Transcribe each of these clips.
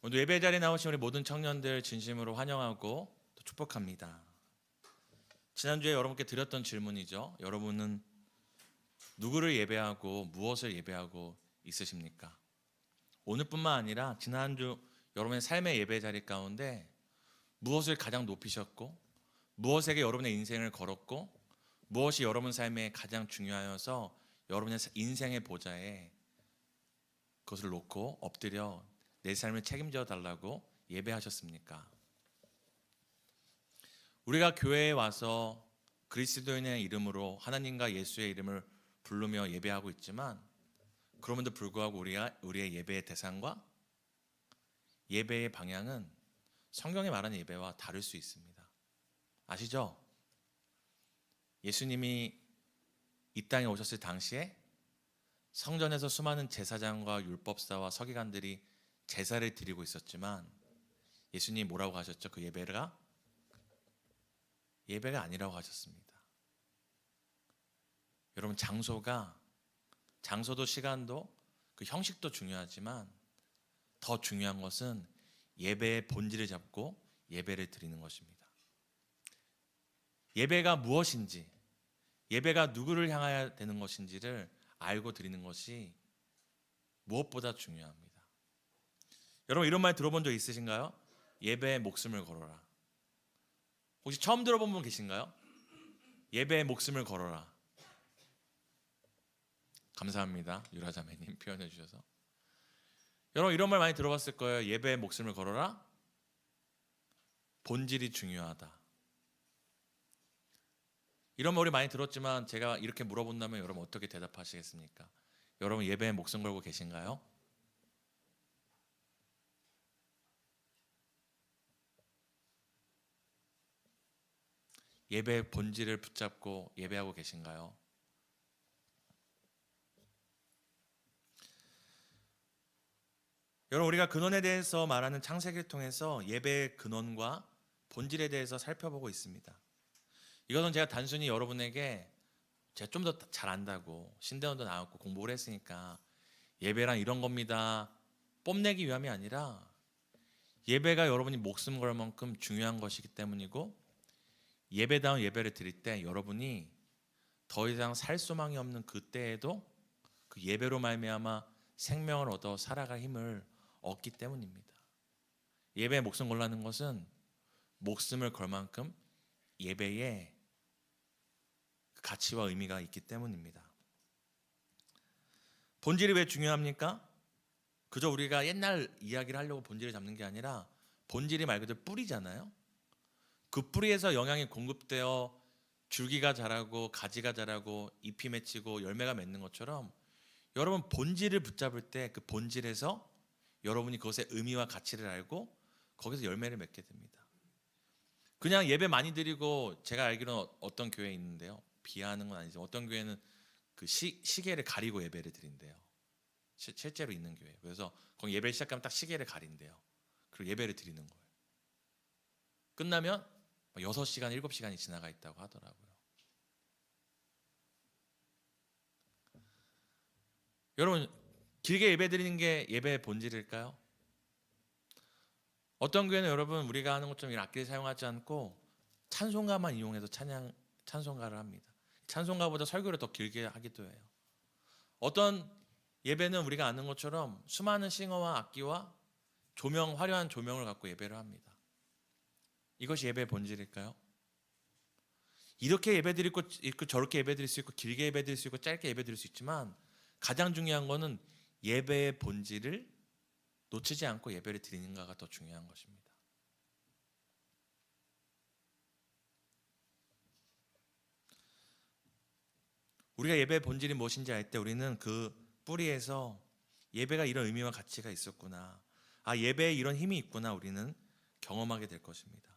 오늘 예배 자리에 나오신 우리 모든 청년들 진심으로 환영하고 또 축복합니다. 지난주에 여러분께 드렸던 질문이죠. 여러분은 누구를 예배하고 무엇을 예배하고 있으십니까? 오늘뿐만 아니라 지난주 여러분의 삶의 예배 자리 가운데 무엇을 가장 높이셨고, 무엇에게 여러분의 인생을 걸었고, 무엇이 여러분 삶에 가장 중요하여서 여러분의 인생의 보좌에 그것을 놓고 엎드려 내 삶을 책임져 달라고 예배하셨습니까? 우리가 교회에 와서 그리스도인의 이름으로 하나님과 예수의 이름을 부르며 예배하고 있지만, 그럼에도 불구하고 우리의 예배의 대상과 예배의 방향은 성경에 말하는 예배와 다를 수 있습니다. 아시죠? 예수님이 이 땅에 오셨을 당시에 성전에서 수많은 제사장과 율법사와 서기관들이 제사를 드리고 있었지만, 예수님이 뭐라고 하셨죠? 그 예배가 아니라고 하셨습니다. 여러분, 장소도 시간도 그 형식도 중요하지만 더 중요한 것은 예배의 본질을 잡고 예배를 드리는 것입니다. 예배가 무엇인지, 예배가 누구를 향하여 되는 것인지를 알고 드리는 것이 무엇보다 중요합니다. 여러분, 이런 말 들어본 적 있으신가요? 예배에 목숨을 걸어라. 혹시 처음 들어본 분 계신가요? 예배에 목숨을 걸어라. 감사합니다. 유라자매님 표현해 주셔서. 여러분, 이런 말 많이 들어봤을 거예요. 예배에 목숨을 걸어라. 본질이 중요하다. 이런 말 우리 많이 들었지만 제가 이렇게 물어본다면 여러분 어떻게 대답하시겠습니까? 여러분, 예배에 목숨 걸고 계신가요? 예배의 본질을 붙잡고 예배하고 계신가요? 여러분, 우리가 근원에 대해서 말하는 창세기를 통해서 예배의 근원과 본질에 대해서 살펴보고 있습니다. 이것은 제가 단순히 여러분에게 제가 좀 더 잘 안다고 신대원도 나왔고 공부를 했으니까 예배란 이런 겁니다 뽐내기 위함이 아니라, 예배가 여러분이 목숨 걸 만큼 중요한 것이기 때문이고, 예배다운 예배를 드릴 때 여러분이 더 이상 살 소망이 없는 그때에도 그 예배로 말미암아 생명을 얻어 살아갈 힘을 얻기 때문입니다. 예배에 목숨 걸라는 것은 목숨을 걸 만큼 예배에 가치와 의미가 있기 때문입니다. 본질이 왜 중요합니까? 그저 우리가 옛날 이야기를 하려고 본질을 잡는 게 아니라, 본질이 말 그대로 뿌리잖아요. 그 뿌리에서 영양이 공급되어 줄기가 자라고 가지가 자라고 잎이 맺히고 열매가 맺는 것처럼, 여러분 본질을 붙잡을 때 그 본질에서 여러분이 그것의 의미와 가치를 알고 거기서 열매를 맺게 됩니다. 그냥 예배 많이 드리고, 제가 알기로는 어떤 교회에 있는데요, 비하하는 건 아니지만 어떤 교회는 그 시계를 가리고 예배를 드린대요. 실제로 있는 교회. 그래서 거기 예배를 시작하면 딱 시계를 가린대요. 그리고 예배를 드리는 거예요. 끝나면 6시간, 7시간이 지나가 있다고 하더라고요. 여러분, 길게 예배 드리는 게 예배의 본질일까요? 어떤 교회는 여러분 우리가 하는 것처럼 이런 악기를 사용하지 않고 찬송가만 이용해서 찬송가를 합니다. 찬송가보다 설교를 더 길게 하기도 해요. 어떤 예배는 우리가 아는 것처럼 수많은 싱어와 악기와 화려한 조명을 갖고 예배를 합니다. 이것이 예배의 본질일까요? 이렇게 예배 드릴 수 있고 저렇게 예배 드릴 수 있고 길게 예배 드릴 수 있고 짧게 예배 드릴 수 있지만, 가장 중요한 것은 예배의 본질을 놓치지 않고 예배를 드리는가가 더 중요한 것입니다. 우리가 예배의 본질이 무엇인지 알 때 우리는 그 뿌리에서 예배가 이런 의미와 가치가 있었구나, 예배에 이런 힘이 있구나, 우리는 경험하게 될 것입니다.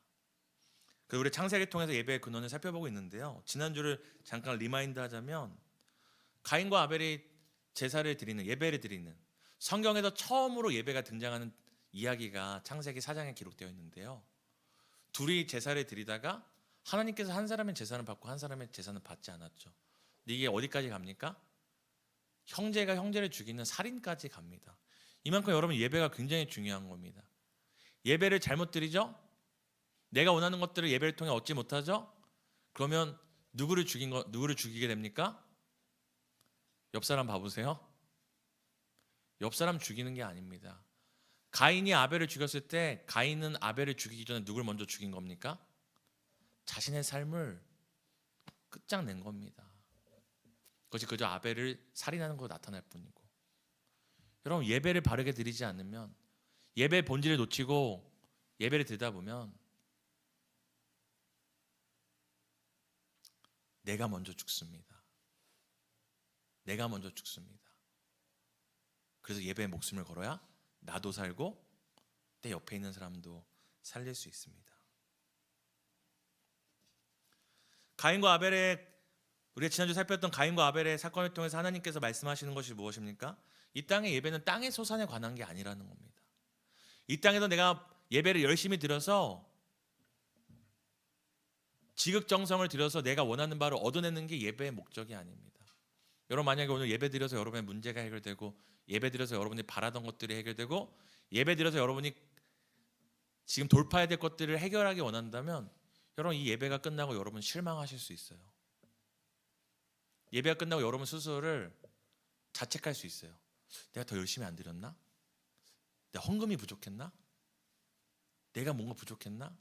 우리 창세기를 통해서 예배의 근원을 살펴보고 있는데요, 지난주를 잠깐 리마인드 하자면, 가인과 아벨이 제사를 드리는, 예배를 드리는, 성경에서 처음으로 예배가 등장하는 이야기가 창세기 4장에 기록되어 있는데요, 둘이 제사를 드리다가 하나님께서 한 사람의 제사는 받고 한 사람의 제사는 받지 않았죠. 근데 이게 어디까지 갑니까? 형제가 형제를 죽이는 살인까지 갑니다. 이만큼 여러분 예배가 굉장히 중요한 겁니다. 예배를 잘못 드리죠? 내가 원하는 것들을 예배를 통해 얻지 못하죠? 그러면 누구를 죽이게 됩니까? 옆 사람 봐보세요. 옆 사람 죽이는 게 아닙니다. 가인이 아벨을 죽였을 때 가인은 아벨을 죽이기 전에 누굴 먼저 죽인 겁니까? 자신의 삶을 끝장낸 겁니다. 그것이 그저 아벨을 살인하는 것으로 나타날 뿐이고. 여러분, 예배를 바르게 드리지 않으면, 예배의 본질을 놓치고 예배를 드리다 보면 내가 먼저 죽습니다. 내가 먼저 죽습니다. 그래서 예배에 목숨을 걸어야 나도 살고 내 옆에 있는 사람도 살릴 수 있습니다. 가인과 아벨의, 우리가 지난주 살폈던 가인과 아벨의 사건을 통해서 하나님께서 말씀하시는 것이 무엇입니까? 이 땅의 예배는 땅의 소산에 관한 게 아니라는 겁니다. 이 땅에서 내가 예배를 열심히 드려서 지극정성을 들여서 내가 원하는 바를 얻어내는 게 예배의 목적이 아닙니다. 여러분, 만약에 오늘 예배 드려서 여러분의 문제가 해결되고, 예배 드려서 여러분이 바라던 것들이 해결되고, 예배 드려서 여러분이 지금 돌파해야 될 것들을 해결하기 원한다면, 여러분, 이 예배가 끝나고 여러분 실망하실 수 있어요. 예배가 끝나고 여러분 스스로를 자책할 수 있어요. 내가 더 열심히 안 드렸나? 내가 헌금이 부족했나? 내가 뭔가 부족했나?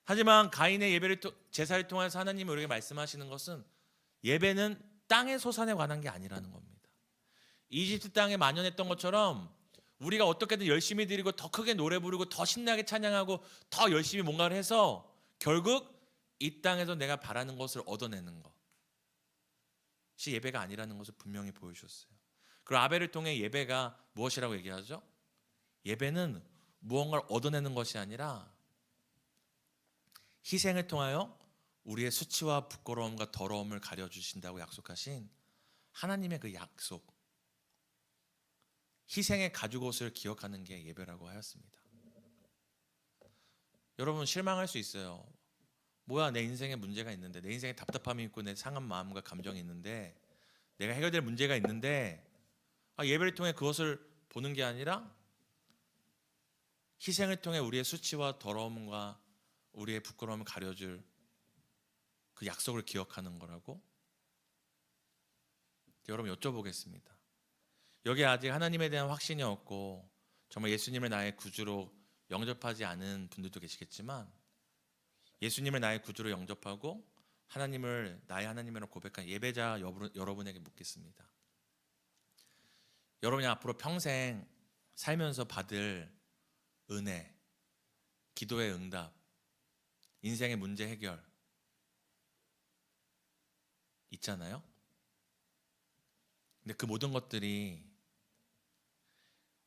하지만 가인의 예배를 제사를 통해서 하나님이 우리에게 말씀하시는 것은 예배는 땅의 소산에 관한 게 아니라는 겁니다. 이집트 땅에 만연했던 것처럼 우리가 어떻게든 열심히 드리고 더 크게 노래 부르고 더 신나게 찬양하고 더 열심히 뭔가를 해서 결국 이 땅에서 내가 바라는 것을 얻어내는 것이 예배가 아니라는 것을 분명히 보여주셨어요. 그리고 아벨을 통해 예배가 무엇이라고 얘기하죠? 예배는 무언가를 얻어내는 것이 아니라 희생을 통하여 우리의 수치와 부끄러움과 더러움을 가려주신다고 약속하신 하나님의 그 약속, 희생의 가죽옷을 기억하는 게 예배라고 하였습니다. 여러분, 실망할 수 있어요. 뭐야, 내 인생에 문제가 있는데, 내 인생에 답답함이 있고 내 상한 마음과 감정이 있는데, 내가 해결될 문제가 있는데, 예배를 통해 그것을 보는 게 아니라 희생을 통해 우리의 수치와 더러움과 우리의 부끄러움을 가려줄 그 약속을 기억하는 거라고? 여러분, 여쭤보겠습니다. 여기 아직 하나님에 대한 확신이 없고 정말 예수님을 나의 구주로 영접하지 않은 분들도 계시겠지만, 예수님을 나의 구주로 영접하고 하나님을 나의 하나님으로 고백한 예배자 여러분에게 묻겠습니다. 여러분이 앞으로 평생 살면서 받을 은혜, 기도의 응답, 인생의 문제 해결 있잖아요. 근데 그 모든 것들이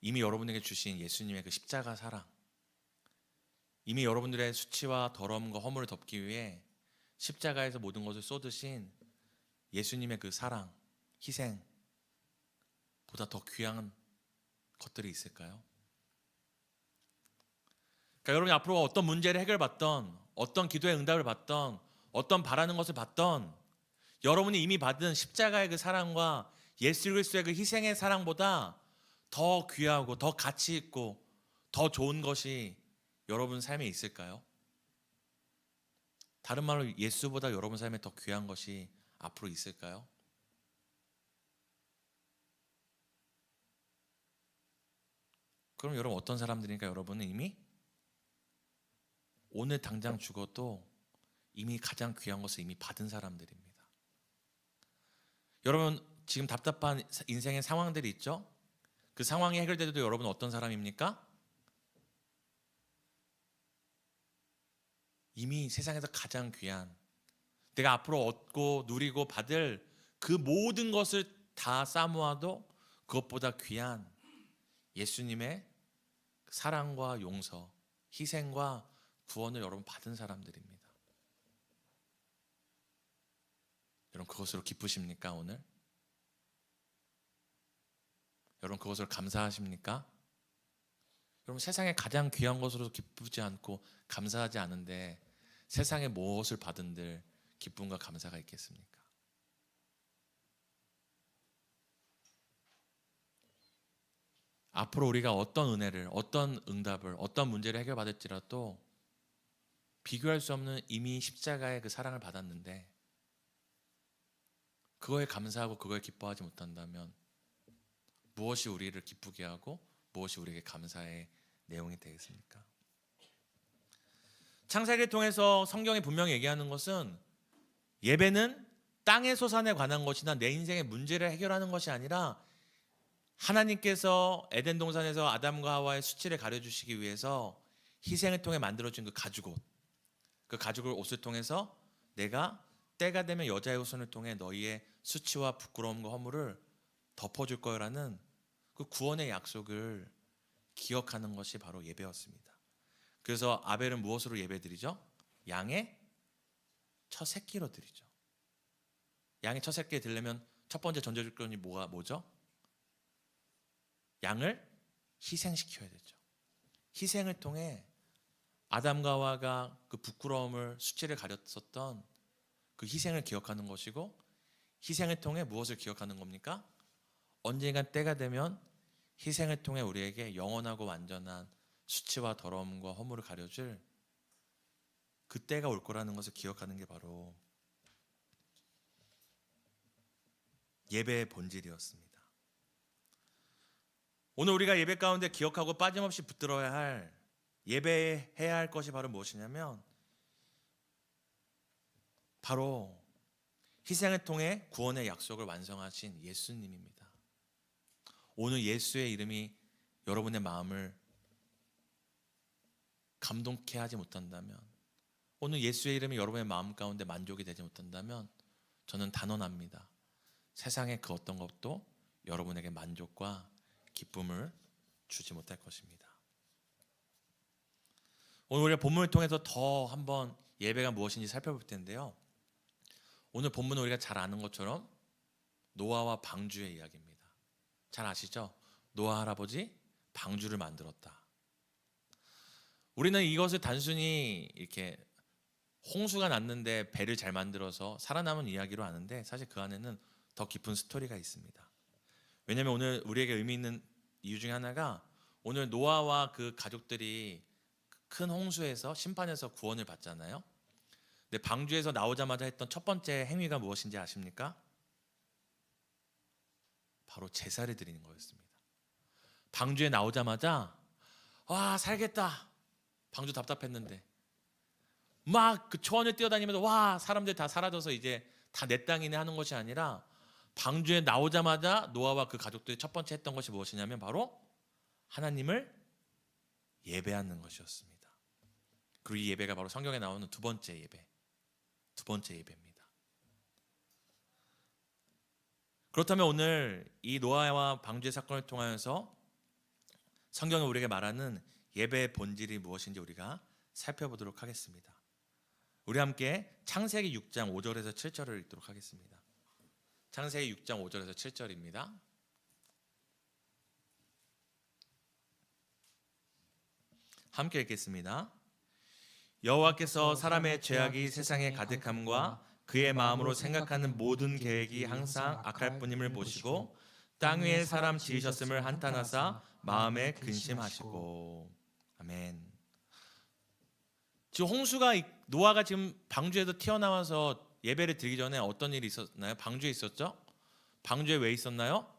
이미 여러분에게 주신 예수님의 그 십자가 사랑, 이미 여러분들의 수치와 더러움과 허물을 덮기 위해 십자가에서 모든 것을 쏟으신 예수님의 그 사랑, 희생 보다 더 귀한 것들이 있을까요? 그러니까 여러분이 앞으로 어떤 문제를 해결받던, 어떤 기도의 응답을 받던, 어떤 바라는 것을 받던, 여러분이 이미 받은 십자가의 그 사랑과 예수 그리스도의 그 희생의 사랑보다 더 귀하고 더 가치 있고 더 좋은 것이 여러분 삶에 있을까요? 다른 말로 예수보다 여러분 삶에 더 귀한 것이 앞으로 있을까요? 그럼 여러분 어떤 사람들이니까 여러분은 이미 오늘 당장 죽어도 이미 가장 귀한 것을 이미 받은 사람들입니다. 여러분 지금 답답한 인생의 상황들이 있죠? 그 상황이 해결돼도 여러분 어떤 사람입니까? 이미 세상에서 가장 귀한, 내가 앞으로 얻고 누리고 받을 그 모든 것을 다 싸모아도 그것보다 귀한 예수님의 사랑과 용서, 희생과 구원을 여러분 받은 사람들입니다. 여러분 그것으로 기쁘십니까 오늘? 여러분 그것을 감사하십니까? 여러분 세상에 가장 귀한 것으로 기쁘지 않고 감사하지 않은데 세상에 무엇을 받은들 기쁨과 감사가 있겠습니까? 앞으로 우리가 어떤 은혜를, 어떤 응답을, 어떤 문제를 해결받을지라도 비교할 수 없는 이미 십자가의 그 사랑을 받았는데 그거에 감사하고 그거에 기뻐하지 못한다면 무엇이 우리를 기쁘게 하고 무엇이 우리에게 감사의 내용이 되겠습니까? 창세기를 통해서 성경이 분명히 얘기하는 것은 예배는 땅의 소산에 관한 것이나 내 인생의 문제를 해결하는 것이 아니라 하나님께서 에덴 동산에서 아담과 하와의 수치를 가려주시기 위해서 희생을 통해 만들어진 그 가죽옷, 그 가죽을 옷을 통해서 내가 때가 되면 여자의 후손을 통해 너희의 수치와 부끄러움과 허물을 덮어줄 거라는 그 구원의 약속을 기억하는 것이 바로 예배였습니다. 그래서 아벨은 무엇으로 예배드리죠? 양의 첫 새끼로 드리죠. 양의 첫 새끼를 드리려면 첫 번째 전제 조건이 뭐죠? 양을 희생시켜야 되죠. 희생을 통해 아담과 하와가 그 부끄러움을 수치를 가렸었던 그 희생을 기억하는 것이고, 희생을 통해 무엇을 기억하는 겁니까? 언젠가 때가 되면 희생을 통해 우리에게 영원하고 완전한 수치와 더러움과 허물을 가려줄 그 때가 올 거라는 것을 기억하는 게 바로 예배의 본질이었습니다. 오늘 우리가 예배 가운데 기억하고 빠짐없이 붙들어야 할, 예배해야 할 것이 바로 무엇이냐면 바로 희생을 통해 구원의 약속을 완성하신 예수님입니다. 오늘 예수의 이름이 여러분의 마음을 감동케 하지 못한다면, 오늘 예수의 이름이 여러분의 마음 가운데 만족이 되지 못한다면 저는 단언합니다. 세상의 그 어떤 것도 여러분에게 만족과 기쁨을 주지 못할 것입니다. 오늘 우리가 본문을 통해서 더 한번 예배가 무엇인지 살펴볼 텐데요. 오늘 본문은 우리가 잘 아는 것처럼 노아와 방주의 이야기입니다. 잘 아시죠? 노아 할아버지 방주를 만들었다. 우리는 이것을 단순히 이렇게 홍수가 났는데 배를 잘 만들어서 살아남은 이야기로 아는데, 사실 그 안에는 더 깊은 스토리가 있습니다. 왜냐하면 오늘 우리에게 의미 있는 이유 중에 하나가, 오늘 노아와 그 가족들이 큰 홍수에서 심판에서 구원을 받잖아요. 근데 방주에서 나오자마자 했던 첫 번째 행위가 무엇인지 아십니까? 바로 제사를 드리는 거였습니다. 방주에 나오자마자 와 살겠다, 방주 답답했는데 막 그 초원을 뛰어다니면서 와 사람들 다 사라져서 이제 다 내 땅이네 하는 것이 아니라, 방주에 나오자마자 노아와 그 가족들이 첫 번째 했던 것이 무엇이냐면 바로 하나님을 예배하는 것이었습니다. 그리고 이 예배가 바로 성경에 나오는 두 번째 예배입니다. 그렇다면 오늘 이 노아와 방주의 사건을 통하여서 성경이 우리에게 말하는 예배의 본질이 무엇인지 우리가 살펴보도록 하겠습니다. 우리 함께 창세기 6장 5절에서 7절을 읽도록 하겠습니다. 창세기 6장 5절에서 7절입니다. 함께 읽겠습니다. 여호와께서 사람의 죄악이 세상에 가득함과 그의 마음으로 생각하는 모든 계획이 항상 악할 뿐임을 보시고 땅 위에 사람 지으셨음을 한탄하사 마음에 근심하시고. 아멘. 지금 노아가 지금 방주에서 튀어나와서 예배를 드리기 전에 어떤 일이 있었나요? 방주에 있었죠? 방주에 왜 있었나요?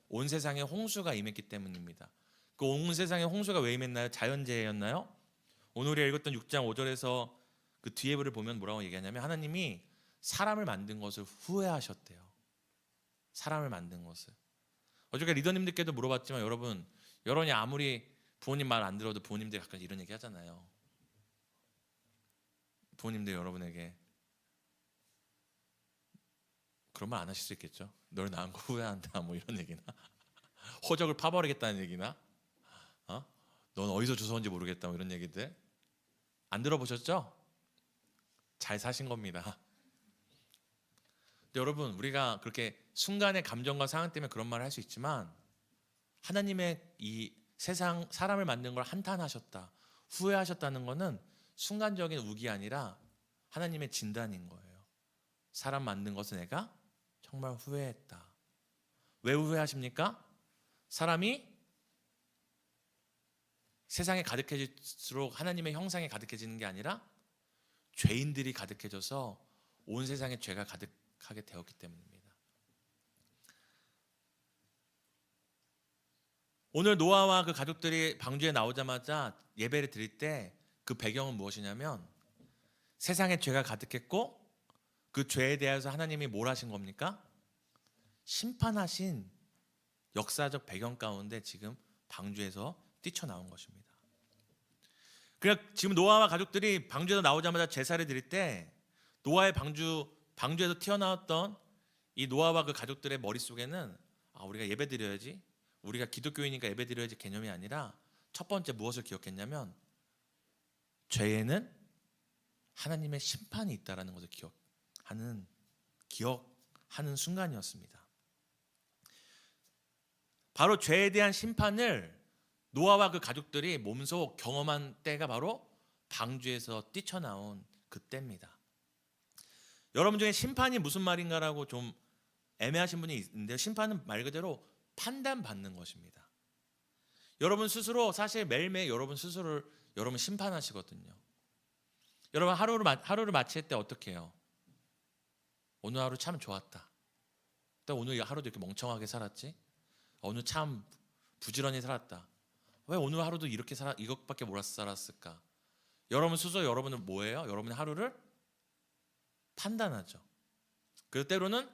온 세상에 홍수가 임했기 때문입니다. 그 온 세상에 홍수가 왜 임했나요? 자연재해였나요? 오늘 우리가 읽었던 6장 5절에서 그 뒤에 부를 보면 뭐라고 얘기하냐면, 하나님이 사람을 만든 것을 후회하셨대요. 사람을 만든 것을. 어저께 리더님들께도 물어봤지만 여러분이 아무리 부모님 말 안 들어도 부모님들이 가끔 이런 얘기 하잖아요. 부모님들 여러분에게 그런 말 안 하실 수 있겠죠? 널 낳은 거 후회한다 뭐 이런 얘기나 호적을 파버리겠다는 얘기나 넌 어디서 주워온지 모르겠다 뭐 이런 얘기들 안 들어보셨죠? 잘 사신 겁니다. 근데 여러분, 우리가 그렇게 순간의 감정과 상황 때문에 그런 말을 할 수 있지만, 하나님의 이 세상 사람을 만든 걸 한탄하셨다, 후회하셨다는 것은 순간적인 우기 아니라 하나님의 진단인 거예요. 사람 만든 것을 내가 정말 후회했다. 왜 후회하십니까? 사람이 세상에 가득해질수록 하나님의 형상이 가득해지는 게 아니라 죄인들이 가득해져서 온 세상에 죄가 가득하게 되었기 때문입니다. 오늘 노아와 그 가족들이 방주에 나오자마자 예배를 드릴 때 그 배경은 무엇이냐면 세상에 죄가 가득했고 그 죄에 대해서 하나님이 뭘 하신 겁니까? 심판하신 역사적 배경 가운데 지금 방주에서 뛰쳐나온 것입니다. 그러니까 지금 노아와 가족들이 방주에서 나오자마자 제사를 드릴 때 노아의 방주에서 튀어나왔던 이 노아와 그 가족들의 머릿속에는 우리가 예배 드려야지, 우리가 기독교인이니까 예배 드려야지 개념이 아니라 첫 번째 무엇을 기억했냐면 죄에는 하나님의 심판이 있다라는 것을 기억하는 순간이었습니다. 바로 죄에 대한 심판을 노아와 그 가족들이 몸소 경험한 때가 바로 방주에서 뛰쳐나온 그때입니다. 여러분 중에 심판이 무슨 말인가라고 좀 애매하신 분이 있는데요. 심판은 말 그대로 판단받는 것입니다. 여러분 스스로 사실 매일매일 여러분 스스로를 여러분 심판하시거든요. 여러분 하루를 마칠 때 어떻게 해요? 오늘 하루 참 좋았다. 또 오늘 하루도 이렇게 멍청하게 살았지? 오늘 참 부지런히 살았다. 왜 오늘 하루도 이것밖에 못 살았을까? 여러분 스스로 여러분은 뭐예요? 여러분의 하루를 판단하죠. 그래서 때로는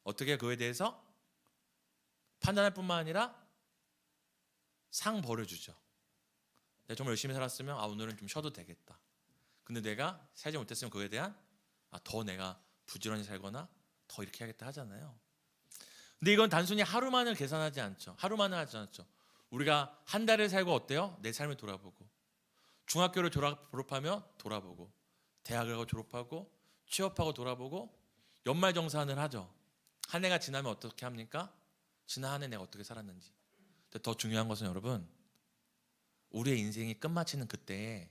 어떻게 그에 대해서 판단할 뿐만 아니라 상벌을 주죠. 내가 정말 열심히 살았으면 오늘은 좀 쉬어도 되겠다. 근데 내가 살지 못했으면 그에 대한 더 내가 부지런히 살거나 더 이렇게 해야겠다 하잖아요. 근데 이건 단순히 하루만을 계산하지 않죠. 하루만을 하지 않죠. 우리가 한 달을 살고 어때요? 내 삶을 돌아보고 중학교를 졸업하며 돌아보고 대학을 가고 졸업하고 취업하고 돌아보고 연말정산을 하죠. 한 해가 지나면 어떻게 합니까? 지난 한 해 내가 어떻게 살았는지. 근데 더 중요한 것은 여러분 우리의 인생이 끝마치는 그때에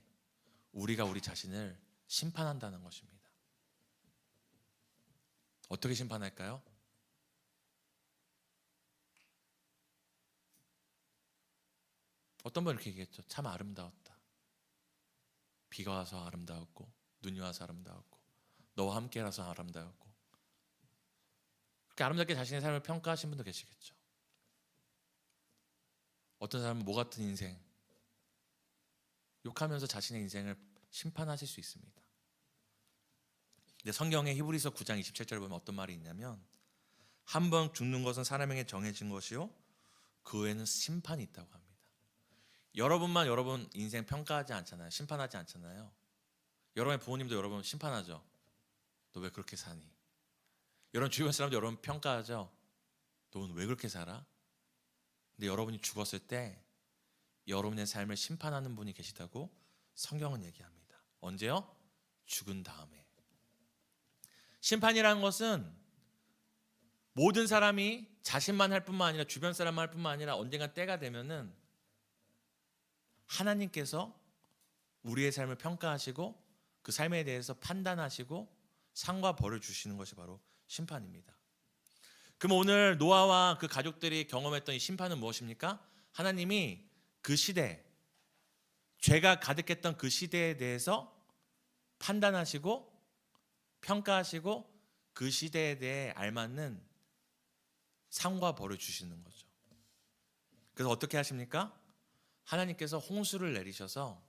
우리가 우리 자신을 심판한다는 것입니다. 어떻게 심판할까요? 어떤 분 이렇게 얘기했죠. 참 아름다웠다. 비가 와서 아름다웠고 눈이 와서 아름다웠고 너와 함께라서 아름다웠고. 그렇게 아름답게 자신의 삶을 평가하신 분도 계시겠죠. 어떤 사람은 뭐 같은 인생 욕하면서 자신의 인생을 심판하실 수 있습니다. 근데 성경의 히브리서 9장 27절을 보면 어떤 말이 있냐면 한 번 죽는 것은 사람에게 정해진 것이요 그 후에는 심판이 있다고 합니다. 여러분만 여러분 인생 평가하지 않잖아요. 심판하지 않잖아요. 여러분의 부모님도 여러분 심판하죠. 너 왜 그렇게 사니? 여러분 주변 사람도 여러분 평가하죠. 너는 왜 그렇게 살아? 근데 여러분이 죽었을 때 여러분의 삶을 심판하는 분이 계시다고 성경은 얘기합니다. 언제요? 죽은 다음에. 심판이라는 것은 모든 사람이 자신만 할 뿐만 아니라 주변 사람만 할 뿐만 아니라 언젠가 때가 되면은 하나님께서 우리의 삶을 평가하시고 그 삶에 대해서 판단하시고 상과 벌을 주시는 것이 바로 심판입니다. 그럼 오늘 노아와 그 가족들이 경험했던 이 심판은 무엇입니까? 하나님이 그 시대, 죄가 가득했던 그 시대에 대해서 판단하시고 평가하시고 그 시대에 대해 알맞는 상과 벌을 주시는 거죠. 그래서 어떻게 하십니까? 하나님께서 홍수를 내리셔서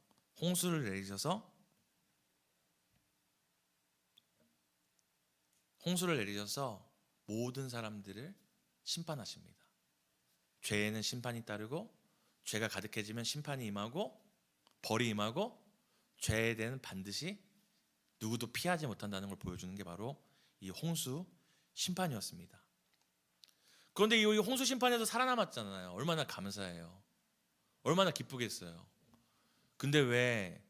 모든 사람들을 심판하십니다. 죄에는 심판이 따르고 죄가 가득해지면 심판이 임하고 벌이 임하고 죄에 대한 반드시 누구도 피하지 못한다는 걸 보여주는 게 바로 이 홍수 심판이었습니다. 그런데 이 홍수 심판에서 살아남았잖아요. 얼마나 감사해요. 얼마나 기쁘겠어요. 근데 왜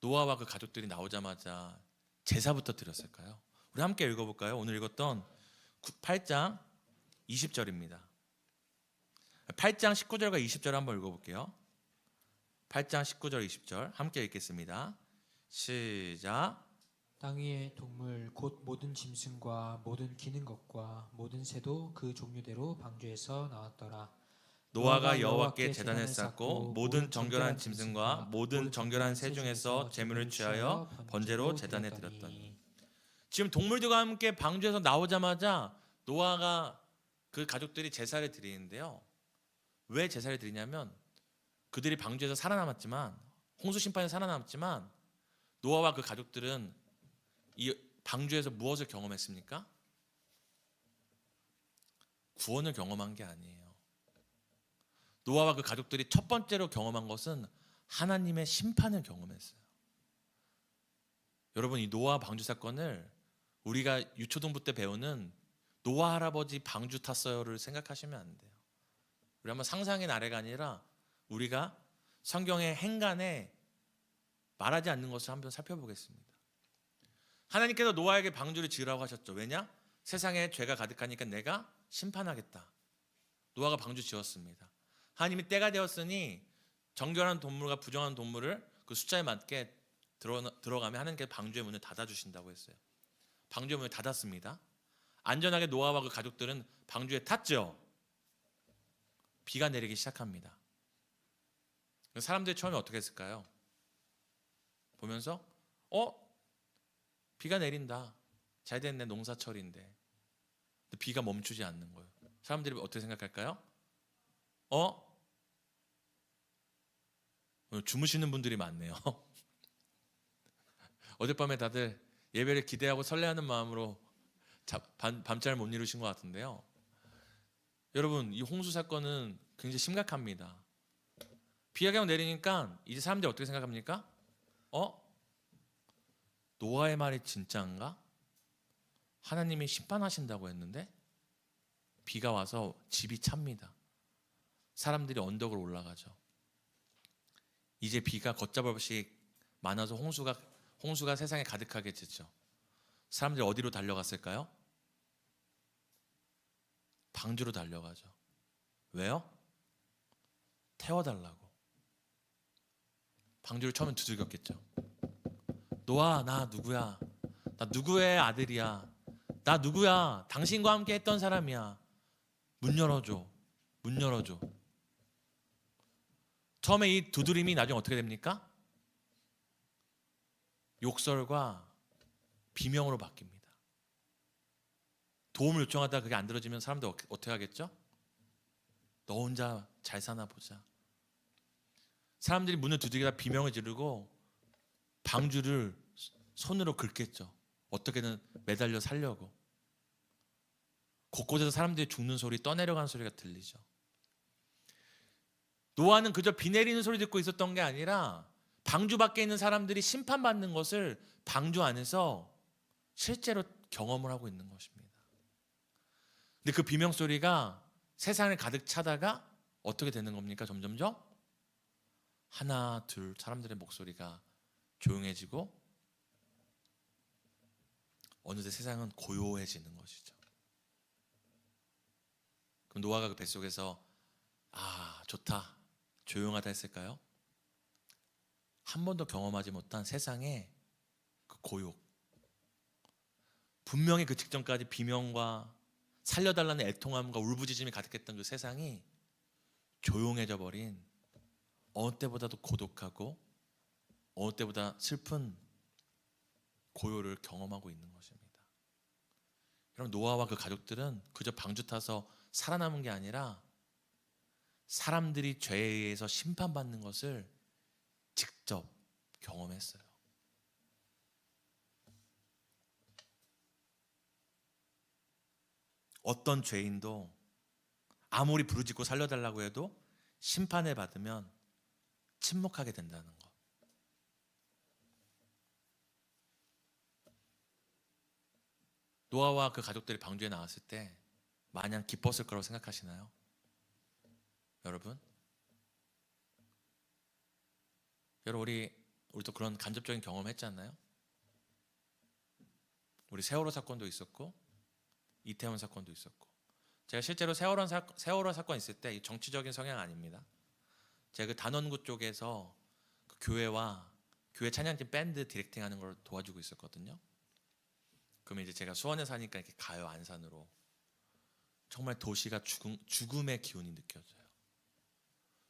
노아와 그 가족들이 나오자마자 제사부터 드렸을까요? 우리 함께 읽어볼까요? 오늘 읽었던 8장 20절입니다. 8장 19절과 20절 한번 읽어볼게요. 8장 19절 20절 함께 읽겠습니다. 시작. 땅 위의 동물 곧 모든 짐승과 모든 기는 것과 모든 새도 그 종류대로 방주에서 나왔더라. 노아가 여호와께 제단을 쌓고 모든 정결한 짐승과 모든 정결한 새 중에서 제물을 취하여 번제로 제단에 드렸더니. 지금 동물들과 함께 방주에서 나오자마자 노아가 그 가족들이 제사를 드리는데요. 왜 제사를 드리냐면 그들이 방주에서 살아남았지만, 홍수 심판에 살아남았지만, 노아와 그 가족들은 이 방주에서 무엇을 경험했습니까? 구원을 경험한 게 아니에요. 노아와 그 가족들이 첫 번째로 경험한 것은 하나님의 심판을 경험했어요. 여러분, 이 노아 방주 사건을 우리가 유초등부 때 배우는 노아 할아버지 방주 탔어요를 생각하시면 안 돼요. 우리 한번 상상의 나래가 아니라 우리가 성경의 행간에 말하지 않는 것을 한번 살펴보겠습니다. 하나님께서 노아에게 방주를 지으라고 하셨죠. 왜냐? 세상에 죄가 가득하니까 내가 심판하겠다. 노아가 방주 지었습니다. 하나님이 때가 되었으니 정결한 동물과 부정한 동물을 그 숫자에 맞게 들어가면 하나님께서 방주의 문을 닫아주신다고 했어요. 방주의 문을 닫았습니다. 안전하게 노아와 그 가족들은 방주에 탔죠. 비가 내리기 시작합니다. 사람들이 처음에 어떻게 했을까요? 보면서 비가 내린다. 잘 됐네, 농사철인데. 근데 비가 멈추지 않는 거예요. 사람들이 어떻게 생각할까요? 주무시는 분들이 많네요. 어젯밤에 다들 예배를 기대하고 설레하는 마음으로 밤잠을 못 이루신 것 같은데요. 여러분, 이 홍수 사건은 굉장히 심각합니다. 비가 그냥 내리니까 이제 사람들이 어떻게 생각합니까? 노아의 말이 진짜인가? 하나님이 심판하신다고 했는데 비가 와서 집이 찹니다. 사람들이 언덕으로 올라가죠. 이제 비가 걷잡을 없이 많아서 홍수가 세상에 가득하게 됐죠. 사람들이 어디로 달려갔을까요? 방주로 달려가죠. 왜요? 태워달라고. 방주를 처음엔 두들겼겠죠. 노아, 나 누구야? 나 누구의 아들이야? 나 누구야? 당신과 함께 했던 사람이야. 문 열어줘. 문 열어줘. 처음에 이 두드림이 나중에 어떻게 됩니까? 욕설과 비명으로 바뀝니다. 도움을 요청하다가 그게 안 들어지면 사람들 어떻게 하겠죠? 너 혼자 잘 사나 보자. 사람들이 문을 두드리다 비명을 지르고 방주를 손으로 긁겠죠. 어떻게든 매달려 살려고. 곳곳에서 사람들이 죽는 소리, 떠내려가는 소리가 들리죠. 노아는 그저 비 내리는 소리 듣고 있었던 게 아니라 방주 밖에 있는 사람들이 심판받는 것을 방주 안에서 실제로 경험을 하고 있는 것입니다. 근데 그 비명 소리가 세상을 가득 차다가 어떻게 되는 겁니까? 점점점 하나, 둘 사람들의 목소리가 조용해지고 어느새 세상은 고요해지는 것이죠. 그럼 노아가 그 뱃속에서 좋다, 조용하다 했을까요? 한 번도 경험하지 못한 세상의 그 고요. 분명히 그 직전까지 비명과 살려달라는 애통함과 울부짖음이 가득했던 그 세상이 조용해져 버린, 어느 때보다도 고독하고 어느 때보다 슬픈 고요를 경험하고 있는 것입니다. 여러분, 노아와 그 가족들은 그저 방주 타서 살아남은 게 아니라 사람들이 죄에 의해서 심판받는 것을 직접 경험했어요. 어떤 죄인도 아무리 부르짖고 살려달라고 해도 심판을 받으면 침묵하게 된다는 것. 노아와 그 가족들이 방주에 나왔을 때 마냥 기뻤을 거라고 생각하시나요? 여러분? 우리도 그런 간접적인 경험을 했지 않나요? 우리 세월호 사건도 있었고 이태원 사건도 있었고. 제가 실제로 세월호 사건 있을 때 정치적인 성향 아닙니다. 제가 그 단원구 쪽에서 그 교회와 교회 찬양팀 밴드 디렉팅하는 걸 도와주고 있었거든요. 그러면 이제 제가 수원에 사니까 이렇게 가요, 안산으로. 정말 도시가 죽음의 기운이 느껴져요.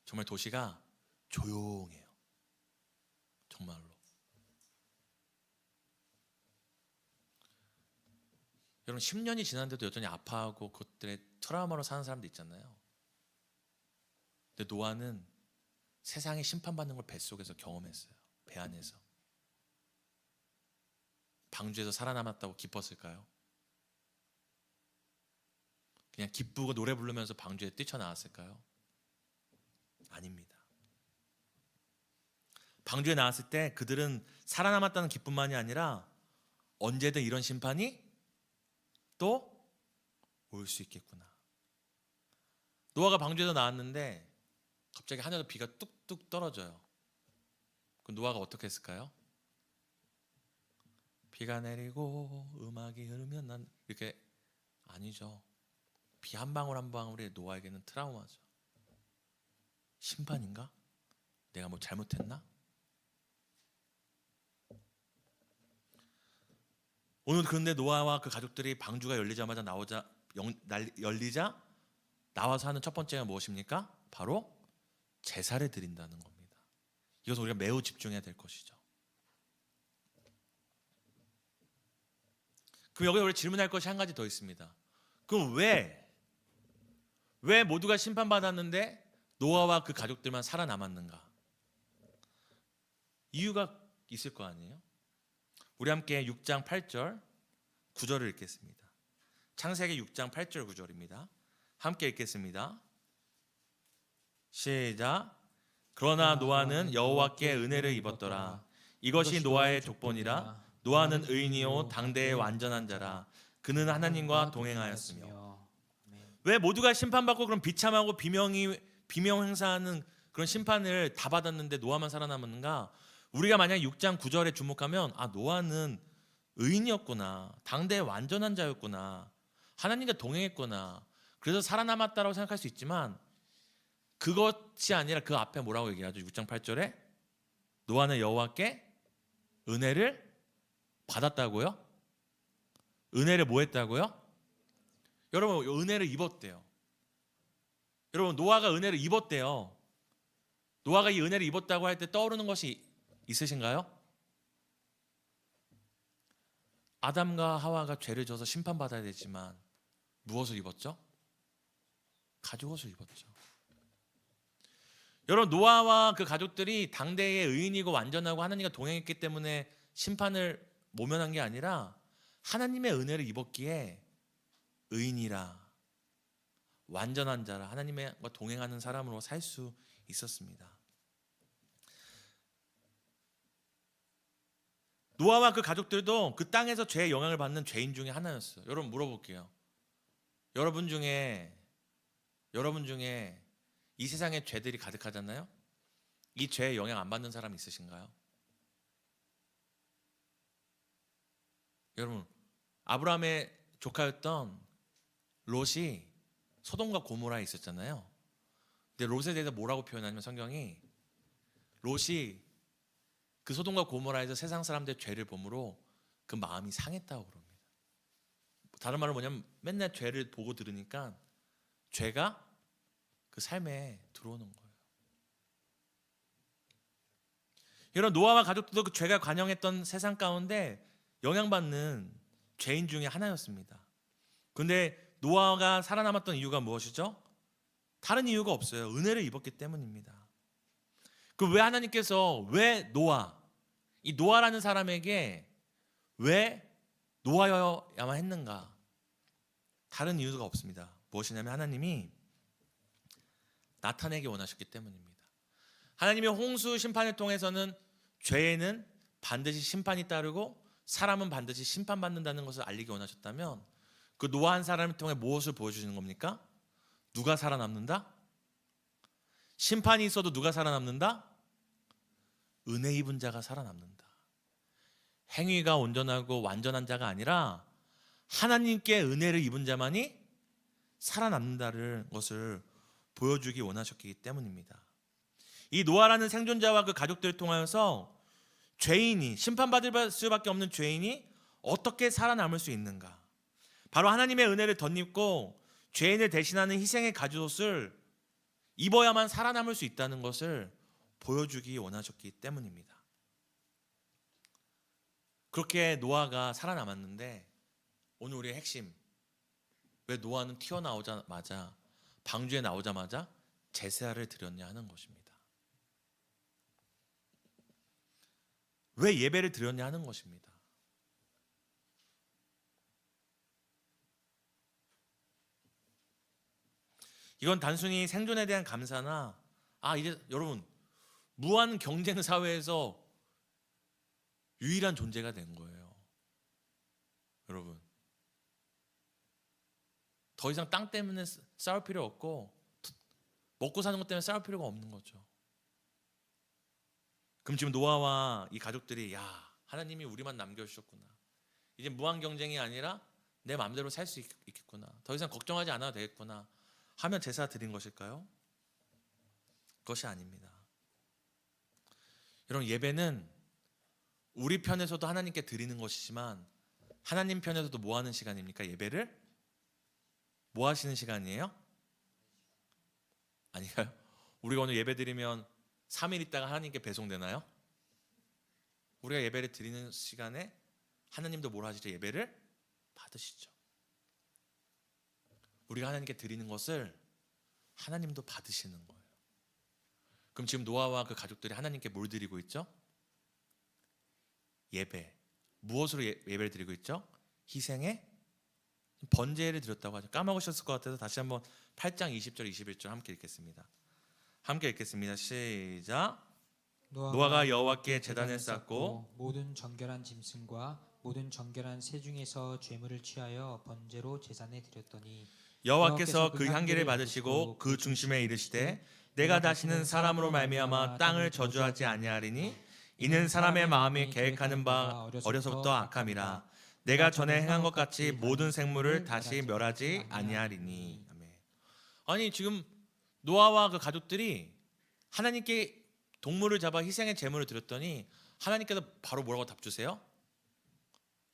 정말 도시가 조용해요. 정말로. 여러분 10년이 지났는데도 여전히 아파하고 그것들의 트라우마로 사는 사람도 있잖아요. 근데 노아는 세상에 심판받는 걸 뱃속에서 경험했어요. 배 안에서. 방주에서 살아남았다고 기뻤을까요? 그냥 기쁘고 노래 부르면서 방주에 뛰쳐나왔을까요? 아닙니다. 방주에 나왔을 때 그들은 살아남았다는 기쁨만이 아니라 언제든 이런 심판이 또 올 수 있겠구나. 노아가 방주에서 나왔는데 갑자기 하늘에서 비가 뚝뚝 떨어져요. 그럼 노아가 어떻게 했을까요? 비가 내리고 음악이 흐르면 난 이렇게 아니죠. 비 한 방울 한 방울이 노아에게는 트라우마죠. 심판인가? 내가 뭐 잘못했나? 오늘 그런데 노아와 그 가족들이 방주가 열리자 나와서 하는 첫 번째가 무엇입니까? 바로 제사를 드린다는 겁니다. 이것은 우리가 매우 집중해야 될 것이죠. 그럼 여기 우리 질문할 것이 한 가지 더 있습니다. 그럼 왜 모두가 심판받았는데 노아와 그 가족들만 살아남았는가? 이유가 있을 거 아니에요? 우리 함께 6장 8절 9절을 읽겠습니다. 창세기 6장 8절 9절입니다. 함께 읽겠습니다. 시작. 그러나 노아는 여호와께 은혜를 입었더라. 이것이 노아의 족본이라. 노아는 의인이요 당대의 완전한 자라. 그는 하나님과 동행하였으며. 왜 모두가 심판받고 그런 비참하고 비명 행사하는 그런 심판을 다 받았는데 노아만 살아남았는가? 우리가 만약 6장 9절에 주목하면 노아는 의인이었구나. 당대의 완전한 자였구나. 하나님과 동행했구나. 그래서 살아남았다라고 생각할 수 있지만 그것이 아니라 그 앞에 뭐라고 얘기하죠? 6장 8절에 노아는 여호와께 은혜를 받았다고요? 은혜를 뭐 했다고요? 여러분 은혜를 입었대요. 여러분 노아가 은혜를 입었대요. 노아가 이 은혜를 입었다고 할 때 떠오르는 것이 있으신가요? 아담과 하와가 죄를 져서 심판받아야 되지만 무엇을 입었죠? 가죽옷을 입었죠. 여러분 노아와 그 가족들이 당대의 의인이고 완전하고 하나님과 동행했기 때문에 심판을 모면한 게 아니라 하나님의 은혜를 입었기에 의인이라 완전한 자라 하나님과 동행하는 사람으로 살 수 있었습니다. 노아와 그 가족들도 그 땅에서 죄의 영향을 받는 죄인 중에 하나였어요. 여러분 물어볼게요. 여러분 중에 이 세상에 죄들이 가득하잖아요. 이 죄에 영향 안 받는 사람 있으신가요? 여러분 아브라함의 조카였던 롯이 소돔과 고모라에 있었잖아요. 근데 롯에 대해서 뭐라고 표현하냐면 성경이 롯이 그 소돔과 고모라에서 세상 사람들의 죄를 보므로 그 마음이 상했다고 그럽니다. 다른 말로 뭐냐면 맨날 죄를 보고 들으니까 죄가 그 삶에 들어오는 거예요. 여러분 노아와 가족들도 그 죄가 관영했던 세상 가운데 영향받는 죄인 중에 하나였습니다. 그런데 노아가 살아남았던 이유가 무엇이죠? 다른 이유가 없어요. 은혜를 입었기 때문입니다. 그 왜 하나님께서 왜 이 노아라는 사람에게 왜 노아여야만 했는가? 다른 이유가 없습니다. 무엇이냐면 하나님이 나타내기 원하셨기 때문입니다. 하나님의 홍수 심판을 통해서는 죄에는 반드시 심판이 따르고 사람은 반드시 심판받는다는 것을 알리기 원하셨다면 그 노아 한 사람을 통해 무엇을 보여주시는 겁니까? 누가 살아남는다? 심판이 있어도 누가 살아남는다? 은혜 입은 자가 살아남는다. 행위가 온전하고 완전한 자가 아니라 하나님께 은혜를 입은 자만이 살아남는다는 것을 보여주기 원하셨기 때문입니다. 이 노아라는 생존자와 그 가족들을 통하여서 죄인이 심판받을 수밖에 없는 죄인이 어떻게 살아남을 수 있는가? 바로 하나님의 은혜를 덧입고 죄인을 대신하는 희생의 가죽옷을 입어야만 살아남을 수 있다는 것을 보여주기 원하셨기 때문입니다. 그렇게 노아가 살아남았는데 오늘 우리의 핵심, 왜 노아는 튀어나오자마자 방주에 나오자마자 제사를 드렸냐 하는 것입니다. 왜 예배를 드렸냐 하는 것입니다. 이건 단순히 생존에 대한 감사나 이제 여러분 무한 경쟁 사회에서 유일한 존재가 된 거예요. 여러분 더 이상 땅 때문에 싸울 필요 없고 먹고 사는 것 때문에 싸울 필요가 없는 거죠. 그럼 지금 노아와 이 가족들이 하나님이 우리만 남겨주셨구나, 이제 무한 경쟁이 아니라 내 마음대로 살 수 있겠구나, 더 이상 걱정하지 않아도 되겠구나 하면 제사 드린 것일까요? 그것이 아닙니다. 여러분 예배는 우리 편에서도 하나님께 드리는 것이지만 하나님 편에서도 뭐 하는 시간입니까? 예배를 뭐 하시는 시간이에요? 아니가요? 우리가 오늘 예배 드리면 3일 있다가 하나님께 배송되나요? 우리가 예배를 드리는 시간에 하나님도 뭘 하시죠? 예배를 받으시죠. 우리가 하나님께 드리는 것을 하나님도 받으시는 거예요. 그럼 지금 노아와 그 가족들이 하나님께 뭘 드리고 있죠? 예배. 무엇으로 예배를 드리고 있죠? 희생의 번제를 드렸다고 하죠. 까먹으셨을 것 같아서 다시 한번 8장 20절 21절 함께 읽겠습니다. 함께 읽겠습니다. 시작. 노아가 여호와께 제단을 쌓고 모든 정결한 짐승과 모든 정결한 새 중에서 죄물을 취하여 번제로 제단에 드렸더니 여호와께서 그 향기를 받으시고 그 중심에 이르시되 내가 다시는 사람으로 말미암아 땅을 저주하지 아니하리니 이는 사람의 마음이 계획하는 바 어려서부터 악함이라. 내가 전에 행한 것 같이 모든 생물을 다시 멸하지 아니하리니. 아멘. 아니 지금 노아와 그 가족들이 하나님께 동물을 잡아 희생의 제물을 드렸더니 하나님께서 바로 뭐라고 답 주세요?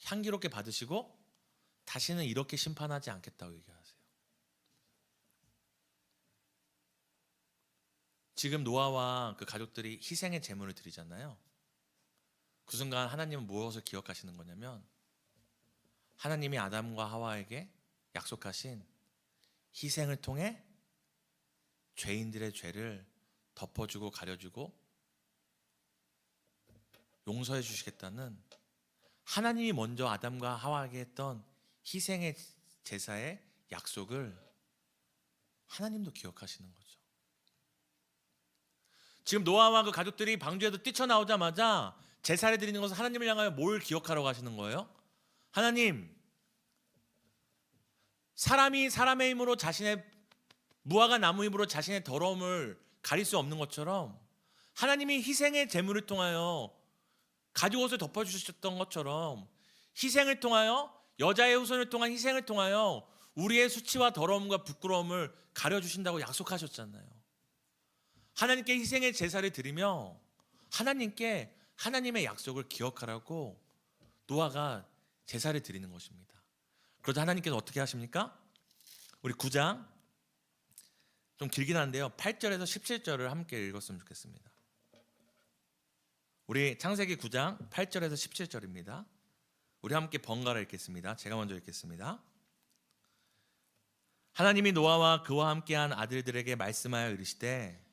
향기롭게 받으시고 다시는 이렇게 심판하지 않겠다고 얘기하세요. 지금 노아와 그 가족들이 희생의 제물을 드리잖아요. 그 순간 하나님은 무엇을 기억하시는 거냐면 하나님이 아담과 하와에게 약속하신 희생을 통해 죄인들의 죄를 덮어주고 가려주고 용서해 주시겠다는 하나님이 먼저 아담과 하와에게 했던 희생의 제사의 약속을 하나님도 기억하시는 거죠. 지금 노아와 그 가족들이 방주에서 뛰쳐나오자마자 제사를 드리는 것은 하나님을 향하여 뭘 기억하러 가시는 거예요? 하나님, 사람이 사람의 힘으로 자신의 무화과 나무 힘으로 자신의 더러움을 가릴 수 없는 것처럼 하나님이 희생의 제물을 통하여 가죽 옷을 덮어주셨던 것처럼 희생을 통하여 여자의 후손을 통한 희생을 통하여 우리의 수치와 더러움과 부끄러움을 가려주신다고 약속하셨잖아요. 하나님께 희생의 제사를 드리며 하나님께 하나님의 약속을 기억하라고 노아가 제사를 드리는 것입니다. 그러자 하나님께서 어떻게 하십니까? 우리 9장 좀 길긴 한데요 8절에서 17절을 함께 읽었으면 좋겠습니다. 우리 창세기 9장 8절에서 17절입니다. 우리 함께 번갈아 읽겠습니다. 제가 먼저 읽겠습니다. 하나님이 노아와 그와 함께한 아들들에게 말씀하여 이르시되